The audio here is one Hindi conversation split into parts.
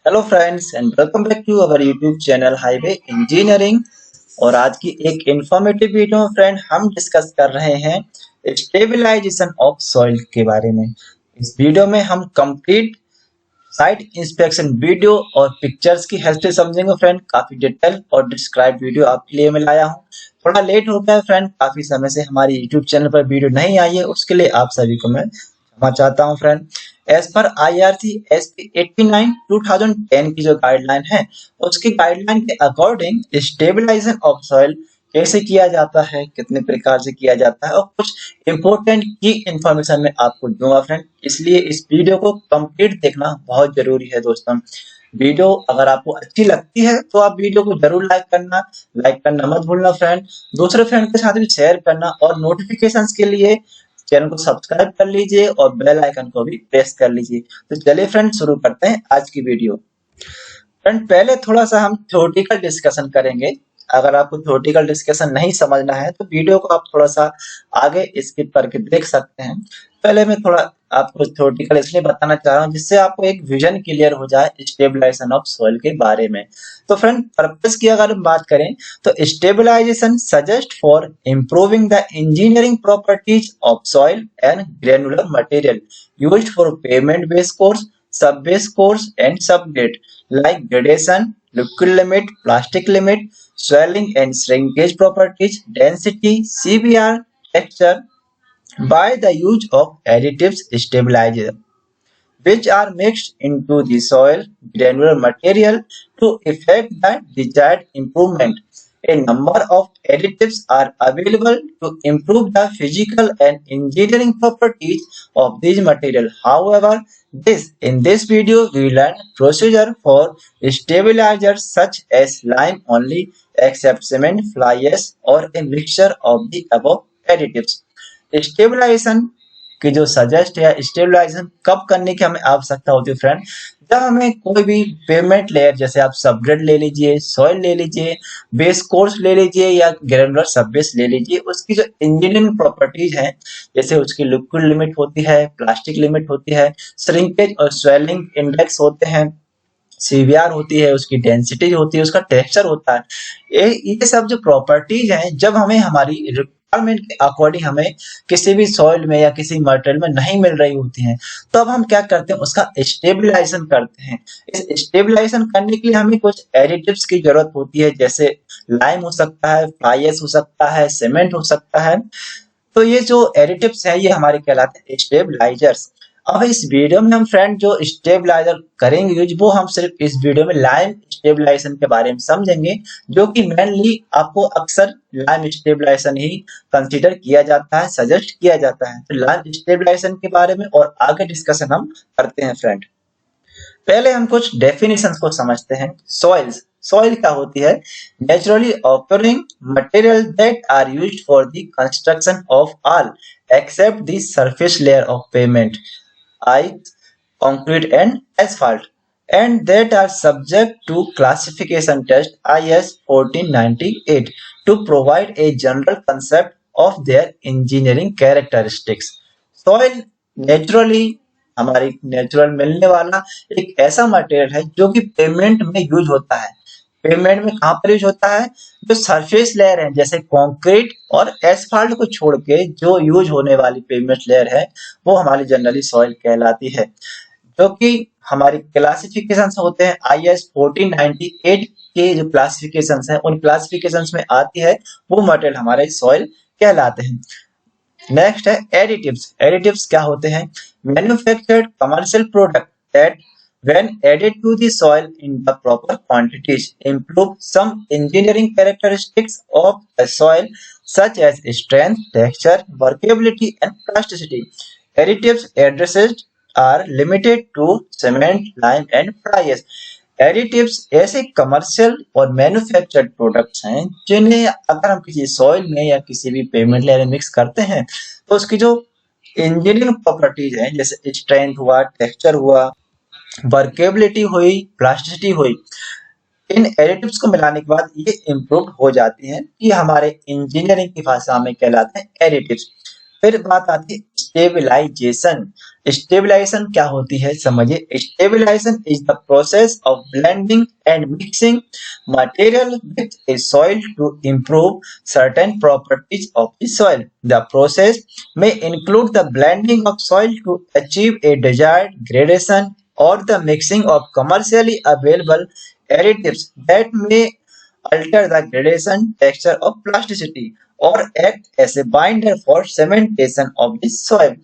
Hello friends and welcome back to our YouTube channel highway engineering. और आज की एक इंफॉर्मेटिव वीडियो में फ्रेंड हम डिस्कस कर रहे हैं स्टेबलाइजेशन ऑफ सॉइल के बारे में। इस वीडियो में हम कंप्लीट साइट इंस्पेक्शन वीडियो और पिक्चर्स की हेल्प से समझेंगे फ्रेंड। काफी डिटेल और डिस्क्राइब वीडियो आपके लिए मैं लाया हूँ। थोड़ा लेट हो गया है फ्रेंड, काफी समय से हमारी यूट्यूब चैनल पर वीडियो नहीं आई है, उसके लिए आप सभी को मैं क्षमा चाहता हूँ friend. As per IRC SP 89 2010 की जो गाइडलाइन है, उसकी गाइडलाइन के अकॉर्डिंग स्टेबलाइजेशन ऑफ सॉइल कैसे किया जाता है, कितने प्रकार से किया जाता है और कुछ इंपॉर्टेंट की इंफॉर्मेशन मैं आपको दूंगा फ्रेंड। इसलिए इस वीडियो को कंप्लीट देखना बहुत जरूरी है दोस्तों। वीडियो अगर आपको अच्छी लगती है तो आप वीडियो को जरूर लाइक करना मत भूलना फ्रेंड। दूसरे फ्रेंड के साथ भी शेयर करना और नोटिफिकेशंस के लिए चैनल को सब्सक्राइब कर लीजिए और बेल आइकन को भी प्रेस कर लीजिए। तो चलिए फ्रेंड शुरू करते हैं आज की वीडियो। फ्रेंड पहले थोड़ा सा हम थ्योरेटिकल डिस्कशन करेंगे। अगर आपको थ्योरेटिकल डिस्कशन नहीं समझना है तो वीडियो को आप थोड़ा सा आगे स्किप करके देख सकते हैं। पहले मैं थोड़ा आपको थ्योरेटिकल इसलिए बताना चाह रहा हूँ जिससे आपको एक विजन क्लियर हो जाए स्टेबलाइजेशन ऑफ सॉइल के बारे में। तो फ्रेंड पर्पस की अगर हम बात करें तो stabilisation suggest for improving the engineering properties of soil and granular material used for pavement base course, sub base course and sub grade like gradation, liquid limit, plastic limit, swelling and shrinkage properties, density, CBR, texture by the use of additives stabilizer, which are mixed into the soil granular material to effect the desired improvement. A number of additives are available to improve the physical and engineering properties of these material. However, in this video we learn procedure for stabilizers such as lime only, except cement, fly ash or a mixture of the above additives. Stabilisation की जो सजेस्ट या स्टेबलाइजेशन कब करने की हमें आवश्यकता होती है फ्रेंड, जब हमें कोई भी पेमेंट लेयर जैसे आप सबग्रेड ले लीजिए, सॉइल ले लीजिए, बेस कोर्स ले लीजिए या ग्रेनुलर सब बेस ले लीजिए, उसकी जो इंजीनियरिंग प्रॉपर्टीज हैं जैसे उसकी लिक्विड लिमिट होती है, प्लास्टिक लिमिट होती है, श्रिंकेज और स्वेलिंग इंडेक्स होते हैं, सीवीआर होती है, उसकी डेंसिटी होती है, उसका टेक्सचर होता है। ये सब जो प्रॉपर्टीज हैं जब हमें हमारी रिक्वायरमेंट के अकॉर्डिंग हमें किसी भी सॉइल में या किसी मटेरियल में नहीं मिल रही होती हैं, तो अब हम क्या करते हैं, उसका स्टेबलाइजेशन करते हैं। इस स्टेबलाइजेशन करने के लिए हमें कुछ एडिटिव्स की जरूरत होती है, जैसे लाइम हो सकता है, फ्लाई ऐश हो सकता है, सीमेंट हो सकता है। तो ये जो एडिटिव्स हैं ये हमारे कहलाते हैं स्टेबलाइजर्स। अब इस वीडियो में हम फ्रेंड जो स्टेबलाइजर करेंगे यूज, वो हम सिर्फ इस वीडियो में लाइम स्टेबलाइजेशन के बारे में समझेंगे, जो कि मेनली आपको अक्सर लाइम स्टेबलाइजेशन ही कंसीडर किया जाता है, सजेस्ट किया जाता है। तो लाइम स्टेबलाइजेशन के बारे में और आगे डिस्कशन हम करते हैं फ्रेंड। पहले हम कुछ डेफिनेशंस को समझते हैं। सॉइल क्या होती है? Naturally occurring material that are used for the construction of all except the surface layer of pavement, ice, concrete and asphalt, and that are subject to classification test IS 1498 to provide a general concept of their engineering characteristics. Soil naturally हमारी नेचुरल मिलने वाला एक ऐसा मटेरियल है जो कि पेमेंट में यूज होता है। पेमेंट में कहाँ पर यूज होता है? जो सरफेस लेयर है जैसे कंक्रीट और एसफाल्ट को छोड़ के जो यूज होने वाली पेमेंट लेयर है वो हमारी जनरली सॉइल कहलाती है, जो कि हमारी क्लासिफिकेशन होते हैं IS 1498 के जो क्लासिफिकेशन है उन क्लासिफिकेशन में आती है वो मटेरियल हमारे सॉइल कहलाते हैं। नेक्स्ट है एडिटिव्स। एडिटिव्स क्या होते हैं? Manufactured commercial product that when added to the soil in the proper quantities improve some engineering characteristics of the soil such as strength, texture, workability and plasticity. Additives addresses are limited to cement, lime and fly ash. Additives ऐसे कमर्शियल और मैन्युफैक्चर्ड प्रोडक्ट्स हैं जिन्हें अगर हम किसी सॉइल में या किसी भी पेमेंट लेयर में मिक्स करते हैं तो उसकी जो इंजीनियरिंग प्रॉपर्टीज हैं जैसे स्ट्रेंथ हुआ, टेक्सचर हुआ, वर्केबिलिटी हुई, प्लास्टिसिटी हुई, इन एडिटिव्स को मिलाने के बाद ये इम्प्रूव हो जाती हैं। ये हमारे इंजीनियरिंग की भाषा में कहलाते हैं एडिटिव्स। फिर बात आती है स्टेबिलाईजेशन। स्टेबिलाईजेशन क्या होती है समझिए। Stabilisation is the process of blending and mixing material with a soil to improve certain properties of the soil. The process may include the blending of soil to achieve a desired gradation or the mixing of commercially available additives that may alter the gradation, texture or plasticity or act as a binder for cementation of the soil.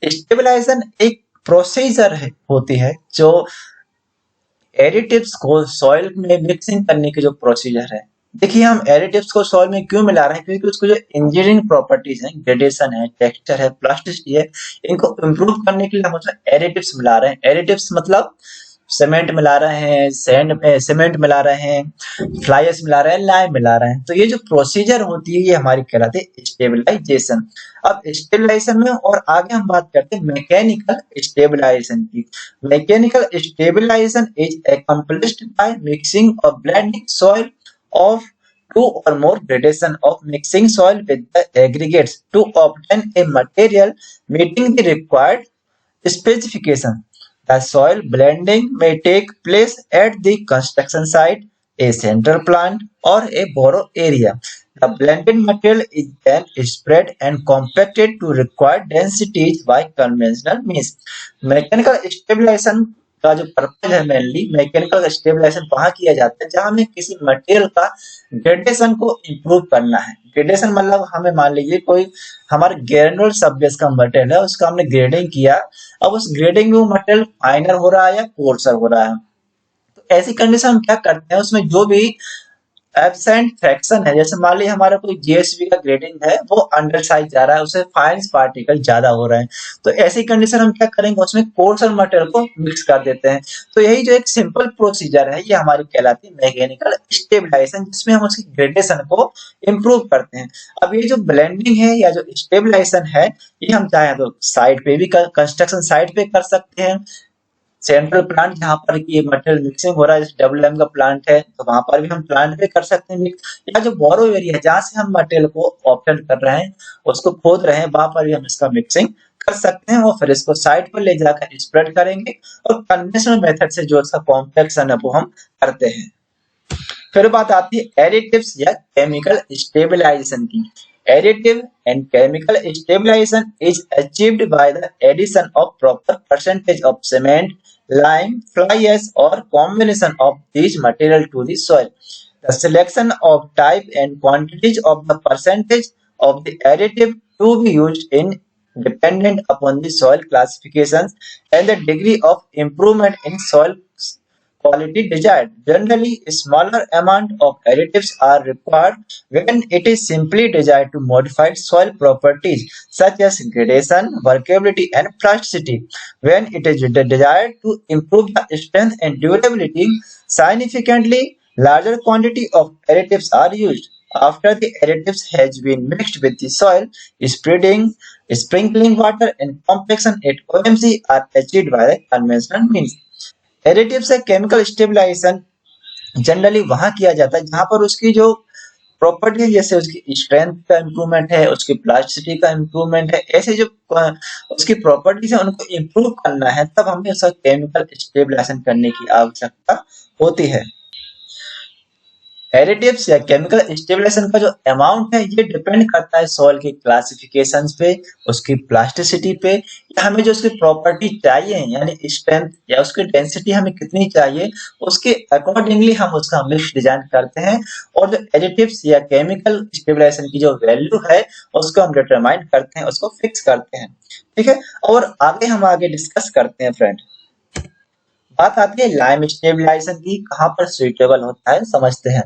Stabilization एक प्रोसीजर होती है जो एडिटिव्स को सॉइल में मिक्सिंग करने की जो प्रोसीजर है। देखिए हम एडिटिव्स को सॉइल में क्यों मिला रहे हैं, क्योंकि उसको जो इंजीनियरिंग प्रॉपर्टीज हैं, ग्रेडेशन है, टेक्सचर है, प्लास्टिसिटी है, इनको इम्प्रूव करने के लिए हम उसमें एडिटिव्स मिला रहे हैं। एडिटिव्स मतलब सीमेंट मिला रहे हैं, सीमेंट मिला रहे हैं, फ्लाई ऐश मिला रहे हैं, लाइम मिला रहे हैं। तो ये जो प्रोसीजर होती है ये हमारी कहलाती है स्टेबलाइजेशन। अब स्टेबलाइजेशन में और आगे हम बात करते हैं मैकेनिकल स्टेबलाइजेशन की। Mechanical stabilisation is accomplished by mixing or blending soil of two or more gradation of mixing soil with the aggregates to obtain a material meeting the required specification. The soil blending may take place at the construction site, a central plant, or a borrow area. The blended material is then spread and compacted to required densities by conventional means. Mechanical stabilisation का जो पर्पज है, मेनली मैकेनिकल स्टेबलाइजेशन वहां किया जाता है जहां हमें किसी मटेरियल का ग्रेडेशन को इम्प्रूव करना है। ग्रेडेशन मतलब हमें मान लीजिए कोई हमारा ग्रेनुलर सबबेस का मटेरियल है, उसका हमने ग्रेडिंग किया, अब उस ग्रेडिंग में वो मटेरियल फाइनर हो रहा है या कोर्सर हो रहा है। तो ऐसी कंडीशन हम क्या करते हैं, उसमें जो भी एब्सेंट फ्रैक्शन है, जैसे मान लीजिए हमारा कोई जीएसबी का ग्रेडिंग है वो अंडर साइज जा रहा है, उससे फाइन पार्टिकल ज्यादा हो रहे हैं, तो ऐसी कंडीशन हम क्या करेंगे, उसमें कोर्सर मटेरियल को मिक्स कर देते हैं। तो यही जो एक सिंपल प्रोसीजर है ये हमारी कहलाती है मैकेनिकल स्टेबलाइजेशन, जिसमें हम उसकी ग्रेडेशन को इम्प्रूव करते हैं। अब ये जो ब्लेंडिंग है या जो स्टेबलाइजेशन है ये हम चाहे तो साइट पे भी कंस्ट्रक्शन साइट पे कर सकते हैं, सेंट्रल प्लांट जहां पर ये मटेरियल मिक्सिंग हो रहा है, जैसे डब्ल्यूएम का प्लांट है तो वहां पर भी हम प्लांट पे कर सकते हैं मिक्स, या जो बोरो एरिया है जहां से हम मटेरियल को ऑप्शन कर रहे हैं, उसको खोद रहे हैं, वहां पर भी हम इसका मिक्सिंग कर सकते हैं और फिर इसको साइड पर ले जाकर स्प्रेड करेंगे और कन्वेंशनल मेथड से जो इसका कॉम्पैक्शन है वो हम करते हैं। फिर बात आती है एडिटिव्स या केमिकल स्टेबलाइजेशन की। Additive and chemical stabilization is achieved by the addition of proper percentage of cement, lime, fly ash or combination of these material to the soil. The selection of type and quantities of the percentage of the additive to be used in dependent upon the soil classifications and the degree of improvement in soil quality desired. Generally, a smaller amount of additives are required when it is simply desired to modify soil properties such as gradation, workability, and plasticity. When it is desired to improve the strength and durability, significantly larger quantity of additives are used. After the additives has been mixed with the soil, sprinkling water and compaction at OMC are achieved by the conventional means. Additive से केमिकल स्टेबलाइजेशन जनरली वहां किया जाता है जहां पर उसकी जो प्रॉपर्टी है, जैसे उसकी स्ट्रेंथ का इम्प्रूवमेंट है, उसकी प्लास्टिसिटी का इम्प्रूवमेंट है, ऐसे जो उसकी प्रॉपर्टीज है उनको इम्प्रूव करना है, तब हमें उसका केमिकल स्टेबलाइजेशन करने की आवश्यकता होती है। एडिटिव्स या केमिकल स्टेबलाइजेशन का जो अमाउंट है ये डिपेंड करता है सॉइल के क्लासिफिकेशंस पे, उसकी प्लास्टिसिटी पे, या हमें जो उसकी प्रॉपर्टी चाहिए यानी स्ट्रेंथ या उसकी डेंसिटी हमें कितनी चाहिए, उसके अकॉर्डिंगली हम उसका मिक्स डिजाइन करते हैं और जो एडिटिव्स या केमिकल स्टेबलाइजेशन की जो वैल्यू है उसको हम डिटरमाइन करते हैं, उसको फिक्स करते हैं। ठीक है, और आगे डिस्कस करते हैं फ्रेंड। बात आती है लाइम स्टेबलाइजेशन की, कहां पर सुइटेबल होता है समझते हैं।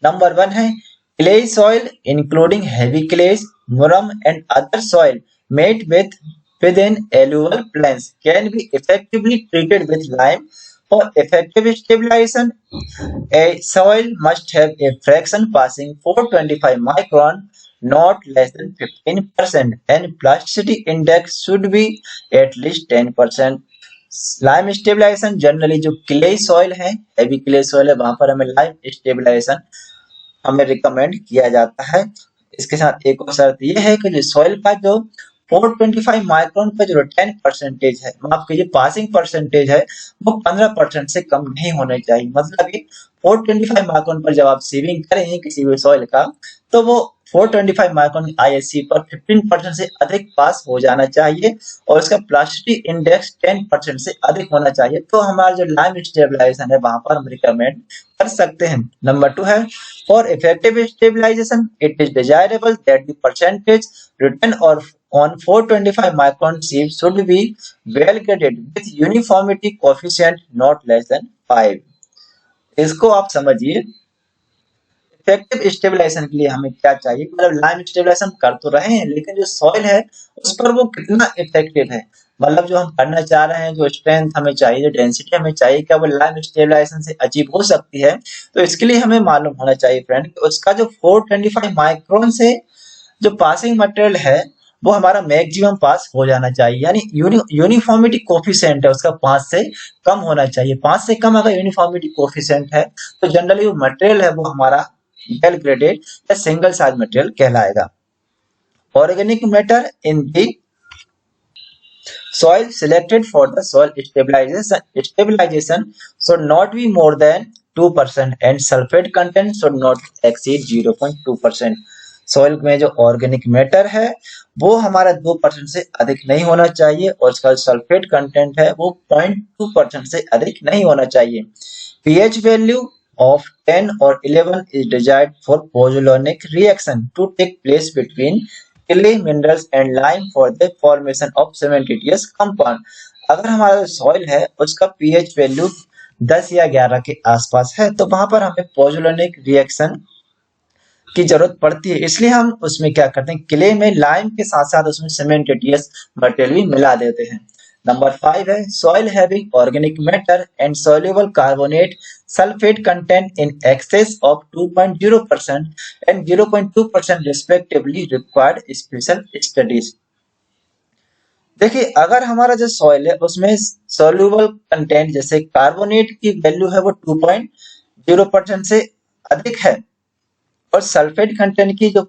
नंबर 1 है clay soil including heavy clays, moorum and other soil made within alluvial plains can be effectively treated with lime. For effective stabilization, a soil must have a fraction passing 425 micron, not less than 15%, and plasticity index should be at least 10%. Lime stabilisation generally जो क्ले सॉइल है, हेवी क्ले सॉइल है, वहां पर हमें लाइम स्टेबलाइजेशन हमें रिकमेंड किया जाता है। इसके साथ एक और शर्त यह है कि जो सॉइल का जो 425 माइक्रोन का जो रिटर्न परसेंटेज है, माफ कीजिए पासिंग परसेंटेज है, वो 15% से कम नहीं होने चाहिए। मतलब ये 425 माइक्रोन पर जब आप सीविंग करेंगे किसी भी सॉइल का, तो वो 425 माइक्रोन आईएससी पर 15% से अधिक पास हो जाना चाहिए और उसका प्लास्टिसिटी इंडेक्स 10% से अधिक होना चाहिए। तो हमारा जो लाइम स्टेबलाइजेशन है वहां पर हम रिकमेंड कर सकते हैं। नंबर 2 है for effective stabilisation it is desirable that the percentage retained और on 425 micron sieve should be well graded with uniformity coefficient not less than 5। इसको आप समझिए, इफेक्टिव स्टेबलाइजेशन के लिए हमें क्या चाहिए, मतलब लाइम स्टेबलाइजेशन कर तो रहे हैं लेकिन जो सॉइल है उस पर वो कितना इफेक्टिव है, मतलब जो हम करना चाह रहे हैं, जो स्ट्रेंथ हमें चाहिए, जो डेंसिटी हमें चाहिए, क्या वो लाइम स्टेबलाइजेशन से अचीव हो सकती है। तो इसके लिए हमें मालूम होना चाहिए फ्रेंड कि उसका जो 425 माइक्रोन से जो पासिंग मटेरियल है वो हमारा मैक्सिमम पास हो जाना चाहिए, यानी यूनिफॉर्मिटी कोफिशिएंट है उसका 5 से कम होना चाहिए। 5 से कम अगर यूनिफॉर्मिटी कोफिशिएंट है तो जनरली वो मटेरियल है वो हमारा वेल ग्रेडेड या सिंगल साइज मटेरियल कहलाएगा। Organic matter in the soil selected for the soil stabilization should not be more than 2% and sulfate content should not exceed 0.2%। Soil में जो ऑर्गेनिक मैटर है वो हमारा 2% से अधिक नहीं होना चाहिए और उसका सल्फेट कंटेंट है वो 0.2% से अधिक नहीं होना चाहिए। pH value of 10 or 11 is desired for pozzolanic reaction to take place between clay minerals and lime for the formation of cementitious compound। अगर हमारा सॉइल है उसका pH वैल्यू 10 या 11 के आसपास है तो वहां पर हमें पोज़ोलानिक रिएक्शन की जरूरत पड़ती है, इसलिए हम उसमें क्या करते हैं, क्ले में लाइम के साथ साथ उसमें सीमेंटेटियस मटेरियल भी मिला देते हैं। नंबर 5 है soil having organic matter and soluble carbonate sulphate content in excess of 2.0% and 0.2% respectively required special studies. देखिए अगर हमारा जो सॉइल है उसमें सॉल्युबल कंटेंट जैसे कार्बोनेट की वैल्यू है वो 2.0% से अधिक है और सल्फेट कंटेंट की जो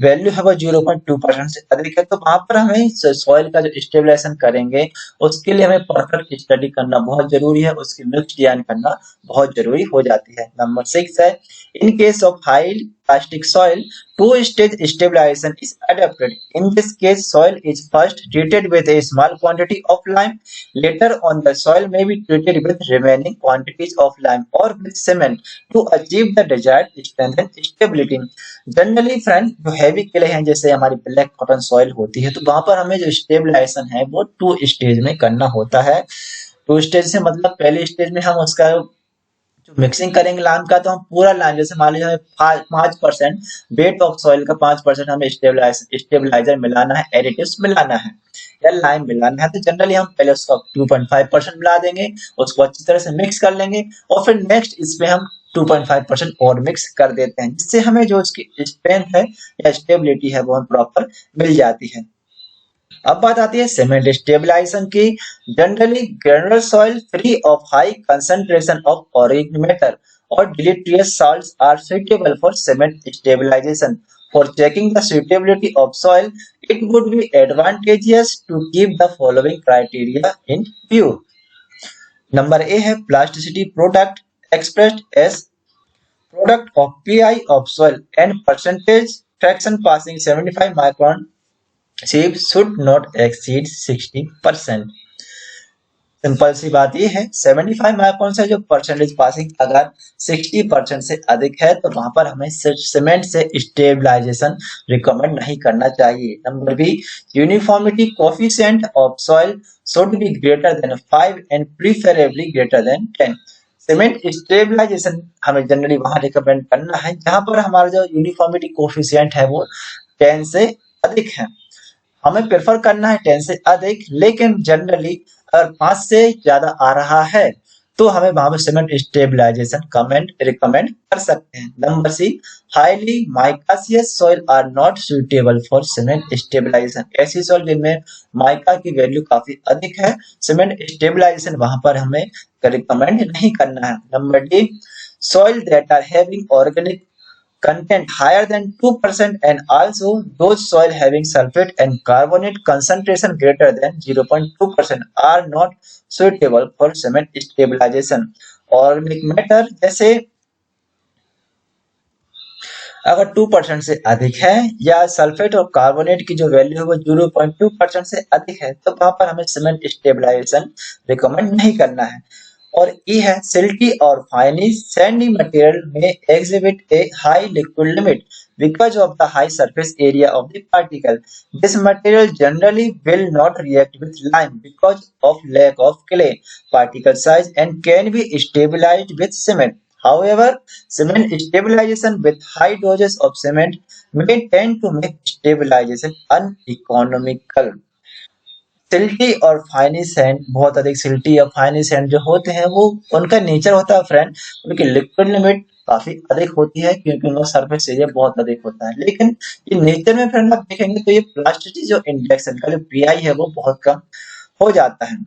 वैल्यू है वो 0.2% से अधिक है, तो वहां पर हमें सॉइल का जो स्टेबलाइजेशन करेंगे उसके लिए हमें परफेक्ट स्टडी करना बहुत जरूरी है, उसकी मिक्स डिजाइन करना बहुत जरूरी हो जाती है। नंबर 6 है in case of high plastic soil 2-stage stabilization is adapted। In this case soil is first treated with a small quantity of lime, later on the soil may be treated with remaining quantities of lime or with cement to achieve the desired strength and stability। Generally friend जो हैवी क्ले हैं जैसे हमारी ब्लैक कॉटन सॉइल होती है तो वहां पर हमें जो स्टेबलाइजेशन है वो 2 स्टेज में करना होता है। 2 स्टेज से मतलब पहले स्टेज में हम उसका जो मिक्सिंग करेंगे लाइम का, तो हम पूरा लाइम जैसे मान लीजिए हमें 5% वेट ऑफ सॉइल का 5% हमें स्टेबलाइजर मिलाना है, एडिटिव्स मिलाना है या लाइम मिलाना है, तो जनरली हम पहले उसका 2.5% मिला देंगे, उसको अच्छी तरह से मिक्स कर लेंगे और फिर नेक्स्ट इसमें हम 2.5% और मिक्स कर देते हैं, जिससे हमें जो उसकी स्ट्रेंथ है या स्टेबिलिटी है वो प्रॉपर मिल जाती है। अब बात आती है सीमेंट स्टेबलाइजेशन की। Generally granular soil free of high concentration of organic matter और deleterious salts are suitable for cement stabilisation. For checking the suitability of soil, it would be advantageous to keep the following criteria in view। Number A है plasticity product expressed as product of PI of soil and percentage fraction passing 75 micron sieve should not exceed 60%। Simple सी बात ये है 75 माइक्रोन से जो परसेंटेज पासिंग अगर 60% से अधिक है तो वहां पर हमें सीमेंट से स्टेबलाइजेशन रिकमेंड नहीं करना चाहिए। Number B uniformity coefficient of soil should be greater than 5 and preferably greater than 10। Cement stabilisation हमें जनरली वहां रिकमेंड करना है जहां पर हमारा जो यूनिफॉर्मिटी कोफिशिएंट है वो 10 से अधिक है, हमें प्रेफर करना है 10 से अधिक, लेकिन जनरली अगर 5 से ज्यादा आ रहा है तो हमें वहां पर सीमेंट स्टेबलाइजेशन रिकमेंड कर सकते हैं। Number c highly micaceous soil are not suitable for cement stabilisation. ऐसी सॉइल जिनमें माइका की वैल्यू काफी अधिक है, सीमेंट स्टेबलाइजेशन वहां पर हमें रिकमेंड नहीं करना है। Number D soil that are having organic content higher than 2% and also those soil having sulfate and carbonate concentration greater than 0.2% are not suitable for cement stabilization. Organic matter जैसे अगर 2% से अधिक है या सल्फेट और कार्बोनेट की जो वैल्यू है वो 0.2% से अधिक है तो वहां पर हमें सीमेंट स्टेबलाइजेशन रिकमेंड नहीं करना है। और ये है सिल्टी और फाइनी सैंडी मटेरियल में exhibit A high liquid limit because of the high surface area of the particle. This material generally will not react with lime because of lack of clay particle size and can be stabilized with cement. However, cement stabilization with high doses of cement may tend to make stabilization uneconomical. Silty और फाइनी सैंड बहुत अधिक सिल्टी और फाइनी सैंड जो होते हैं वो उनका नेचर होता है फ्रेंड उनकी लिक्विड लिमिट काफी अधिक होती है क्योंकि उनका सरफेस एरिया बहुत अधिक होता है। लेकिन ये नेचर में फ्रेंड आप देखेंगे तो ये प्लास्टिसिटी जो इंडेक्स है इनका जो पीआई है वो बहुत कम हो जाता है।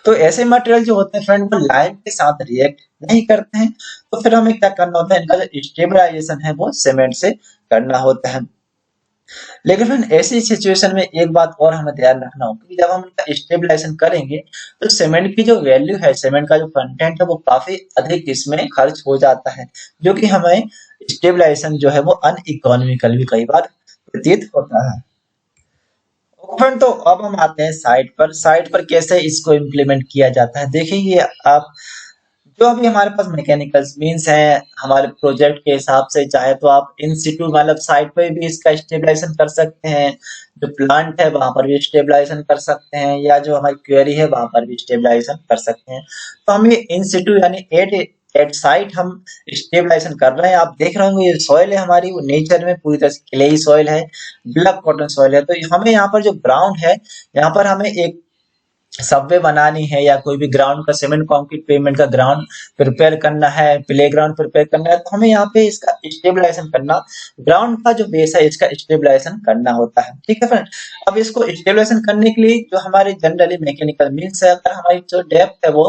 तो ऐसे मटेरियल जो होते हैं फ्रेंड वो लाइम के साथ रिएक्ट नहीं करते हैं तो फिर हमें क्या करना होता है इनका जो स्टेबलाइजेशन है वो सीमेंट से करना होता है। लेकिन फ्रेंड ऐसी सिचुएशन में एक बात और हमें ध्यान रखना होगा कि जब हम इनका स्टेबलाइजेशन करेंगे तो सीमेंट की जो वैल्यू है सीमेंट का जो कंटेंट है वो काफी अधिक इसमें खर्च हो जाता है जो कि हमें स्टेबलाइजेशन जो है वो अनइकोनॉमिकल भी कई बार प्रतीत होता है। फ्रेंड तो अब हम आते हैं साइट पर कैसे इसको इम्प्लीमेंट किया जाता है। देखिए ये आप जो अभी हमारे पास मैकेनिकल मीन्स है हमारे प्रोजेक्ट के हिसाब से चाहे तो आप इन सिटू मतलब साइट पे भी इसका स्टेबलाइजेशन कर सकते हैं जो प्लांट है वहां पर भी स्टेबलाइजेशन कर सकते हैं या जो हमारी क्वेरी है वहां पर भी स्टेबलाइजेशन कर सकते हैं। तो हम ये इन सिटू यानी एट एट साइट हम स्टेबलाइजेशन कर रहे हैं। आप देख रहे होंगे ये सॉइल है हमारी वो नेचर में पूरी तरह से क्लेई सॉइल है ब्लैक कॉटन सॉइल है। तो हमें यहाँ पर जो ग्राउंड है यहाँ पर हमें एक सबवे बनानी है या कोई भी ग्राउंड का सीमेंट कंक्रीट पेमेंट का ग्राउंड प्रिपेयर करना है प्लेग्राउंड प्रिपेयर करना है तो हमें यहाँ पे इसका स्टेबलाइजेशन करना ग्राउंड का जो बेस है इसका स्टेबलाइजेशन करना होता है। ठीक है फ्रेंड अब इसको स्टेबलाइजेशन करने के लिए जो हमारे जनरली मैकेनिकल मीन्स है अगर हमारी जो डेप्थ है वो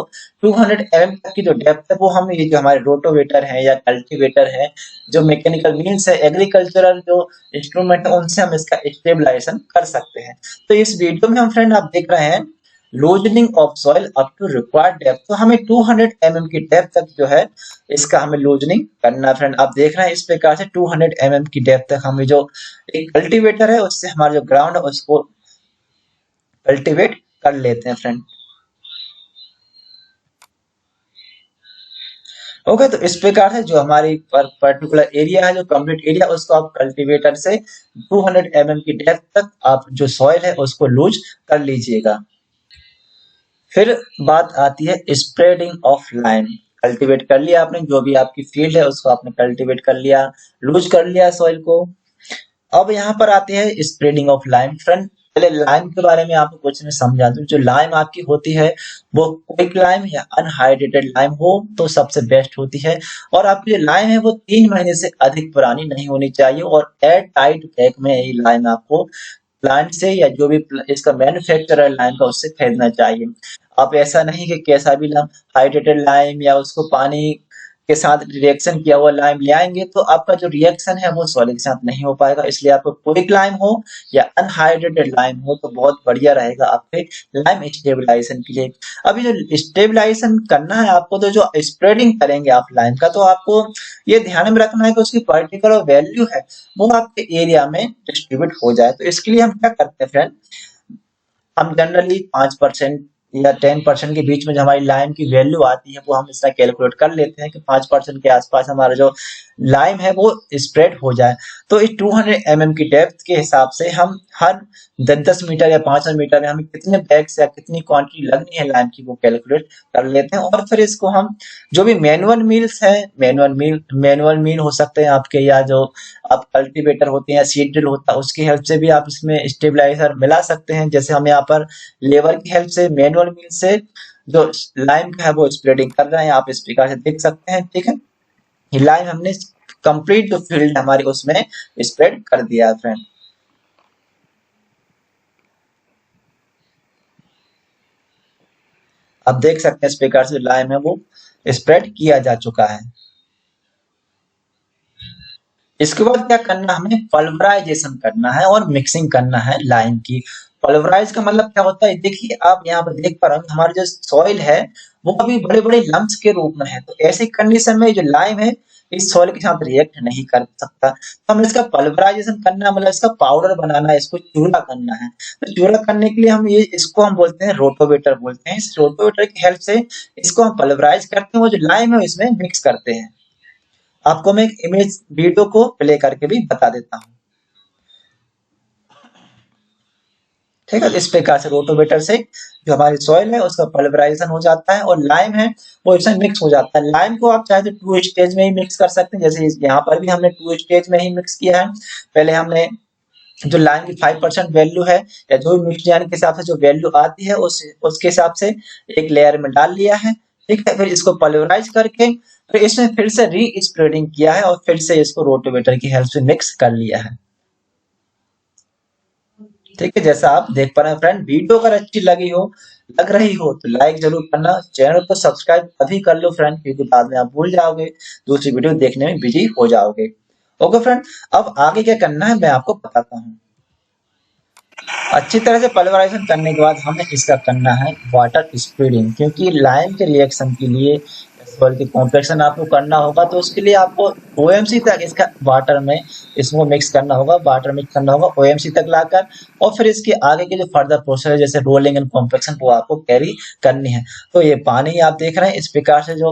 200 mm तक की जो डेप्थ है वो हम ये जो हमारे रोटोवेटर है या कल्टीवेटर है जो मैकेनिकल मीन्स है एग्रीकल्चरल जो इंस्ट्रूमेंट है उनसे हम इसका स्टेबलाइजेशन कर सकते हैं। तो इस वीडियो में हम फ्रेंड आप देख रहे हैं loosening of soil up to required depth. तो हमें 200 mm की डेप्थ तक जो है इसका हमें लूजनिंग करना है फ्रेंड। आप देख रहे हैं इस प्रकार से 200 mm की डेप्थ तक हमें जो एक कल्टीवेटर है उससे हमारा जो ग्राउंड है उसको कल्टीवेट कर लेते हैं फ्रेंड। ओके तो इस प्रकार से जो हमारी पर्टिकुलर एरिया है जो कंप्लीट एरिया उसको आप कल्टीवेटर से 200 mm की डेप्थ तक आप जो सॉइल है उसको लूज कर लीजिएगा। फिर बात आती है स्प्रेडिंग ऑफ लाइम। कल्टीवेट कर लिया आपने जो भी आपकी फील्ड है उसको आपने कल्टीवेट कर लिया लूज कर लिया सॉइल को। अब यहाँ पर आते हैं स्प्रेडिंग ऑफ लाइम। फ्रेंड पहले लाइम के बारे में आपको कुछ मैं समझा दूं। जो लाइम आपकी होती है वो क्विक लाइम या अनहाइड्रेटेड लाइम हो तो सबसे बेस्ट होती है और आपकी जो लाइम है वो 3 महीने से अधिक पुरानी नहीं होनी चाहिए और एयर टाइट बैग में ये लाइम आपको प्लांट से या जो भी इसका मैन्युफैक्चरर है लाइम का उससे खरीदना चाहिए। आप ऐसा नहीं कि कैसा भी लाइम हाइड्रेटेड लाइम या उसको पानी के साथ रिएक्शन किया हुआ लाइम ले आएंगे तो आपका जो रिएक्शन है वो सॉलिड के साथ नहीं हो पाएगा। इसलिए आपको क्विक लाइम हो या अनहाइड्रेटेड लाइम हो तो बहुत बढ़िया रहेगा आपके लाइम स्टेबलाइजेशन के लिए। अभी जो स्टेबलाइजेशन करना है आपको तो जो स्प्रेडिंग करेंगे आप लाइम का तो आपको ये ध्यान में रखना है कि उसकी पर्टिकुलर वैल्यू है वो आपके एरिया में डिस्ट्रीब्यूट हो जाए। तो इसके लिए हम क्या करते हैं फ्रेंड हम जनरली 5% या 10% के बीच में जो हमारी लाइम की वैल्यू आती है वो हम इसका कैलकुलेट कर लेते हैं कि 5% के आसपास हमारा जो लाइम है वो स्प्रेड हो जाए। तो इस 200 mm की डेप्थ के हिसाब से हम हर 10-10 मीटर या 500 मीटर में हमें कितने बैग्स या कितनी क्वांटिटी लगनी है लाइम की वो कैलकुलेट कर लेते हैं और फिर इसको हम जो भी मैनुअल मील्स है मैनुअल मील हो सकते हैं आपके या जो आप कल्टीवेटर होते हैं या सीड ड्रिल होता है उसकी हेल्प से भी आप इसमें स्टेबलाइजर मिला सकते हैं। जैसे हम यहाँ पर लेबर की हेल्प से मैनुअल मील से जो लाइम का है वो स्प्रेडिंग कर रहे हैं आप इस प्रकार से देख सकते हैं। ठीक है ये लाइम हमने कंप्लीट जो फील्ड हमारी उसमें स्प्रेड कर दिया है फ्रेंड। आप देख सकते हैं इस प्रकार से लाइम है वो स्प्रेड किया जा चुका है। इसके बाद क्या करना, हमें पल्वराइजेशन करना है और मिक्सिंग करना है लाइम की। पल्वराइज का मतलब क्या होता है, देखिए आप यहाँ पर देख पा रहे हैं हमारी जो सॉइल है वो अभी बड़े बड़े लम्स के रूप में है, तो ऐसी कंडीशन में जो लाइम है इस सॉइल के साथ रिएक्ट नहीं कर सकता, तो हमें इसका पल्वराइजेशन करना है, मतलब इसका पाउडर बनाना है, इसको चूरा करना है। तो चूरा करने के लिए हम ये इसको हम बोलते हैं रोटोवेटर बोलते हैं। इस रोटोवेटर की हेल्प से इसको हम पल्वराइज करते हैं, वो जो लाइम है इसमें मिक्स करते हैं। आपको मैं एक इमेज वीडियो को प्ले करके भी बता देता हूँ। ठीक है, इस प्रकार से रोटोवेटर से जो हमारी सॉइल है उसका पल्वराइजेशन हो जाता है और लाइम है वो इसमें मिक्स हो जाता है। लाइम को आप चाहे तो 2 स्टेज में ही मिक्स कर सकते हैं, जैसे यहाँ पर भी हमने 2 स्टेज में ही मिक्स किया है। पहले हमने जो लाइम की 5% वैल्यू है या जो भी मिक्स के हिसाब से जो वैल्यू आती है उसके हिसाब से एक लेयर में डाल लिया है। ठीक है, फिर इसको पल्वराइज करके फिर इसमें फिर से री स्प्रेडिंग किया है और फिर से इसको रोटोवेटर की हेल्प से मिक्स कर लिया है। ठीक है, जैसा आप देख पा रहे हैं फ्रेंड, वीडियो अगर अच्छी लग रही हो तो लाइक जरूर करना, चैनल को सब्सक्राइब अभी कर लो फ्रेंड, क्योंकि बाद में आप भूल जाओगे, दूसरी वीडियो देखने में बिजी हो जाओगे। ओके फ्रेंड, अब आगे क्या करना है मैं आपको बताता हूँ। अच्छी तरह से पल्वराइजेशन करने के बाद हमें इसका करना है वाटर स्प्रेडिंग, क्योंकि लाइम के रिएक्शन के लिए सॉइल की कॉम्पेक्शन आपको करना होगा, तो उसके लिए आपको ओएमसी तक इसका वाटर में इसको मिक्स करना होगा, वाटर मिक्स करना होगा ओएमसी तक लाकर, और फिर इसके आगे के जो फर्दर प्रोसेस है जैसे रोलिंग एंड कॉम्पेक्शन वो आपको कैरी करनी है। तो ये पानी आप देख रहे हैं, इस प्रकार से जो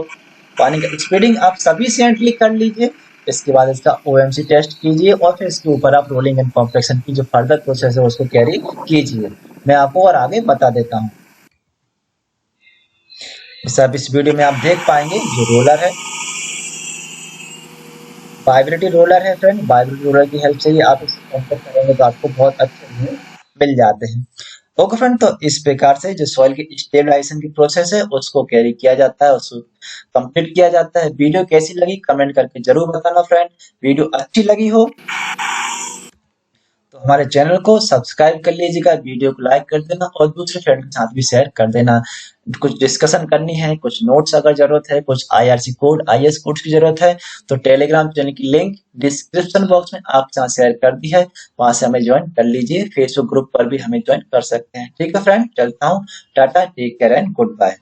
पानी का स्प्रेडिंग आप सफिशिएंटली कर लीजिए। इसके बाद इसका ओएमसी टेस्ट कीजिए और फिर इसके ऊपर आप रोलिंग एंड कॉम्पेक्शन की जो फर्दर प्रोसेस है उसको कैरी कीजिए। मैं आपको और आगे बता देता हूँ। सब इस वीडियो में आप देख पाएंगे जो रोलर है, वाइब्रेटरी रोलर है फ्रेंड। वाइब्रेटरी रोलर की हेल्प से ही आप इसको कॉम्पैक्ट करेंगे तो आपको बहुत अच्छे व्यू मिल जाते हैं। ओके फ्रेंड, तो इस प्रकार से जो सॉइल की स्टेबलाइजेशन की प्रोसेस है उसको कैरी किया जाता है, उसको कंप्लीट किया जाता है। वीडियो कैसी लगी कमेंट करके जरूर बताना फ्रेंड। वीडियो अच्छी लगी हो तो हमारे चैनल को सब्सक्राइब कर लीजिएगा, वीडियो को लाइक कर देना और दूसरे फ्रेंड के साथ भी शेयर कर देना। कुछ डिस्कशन करनी है, कुछ नोट्स अगर जरूरत है, कुछ आईआरसी कोड आईएस कोड की जरूरत है तो टेलीग्राम चैनल की लिंक डिस्क्रिप्शन बॉक्स में आप जहाँ शेयर कर दी है वहां से हमें ज्वाइन कर लीजिए। फेसबुक ग्रुप पर भी हमें ज्वाइन कर सकते हैं। ठीक है फ्रेंड, चलता हूँ, ta-ta, take care and good bye.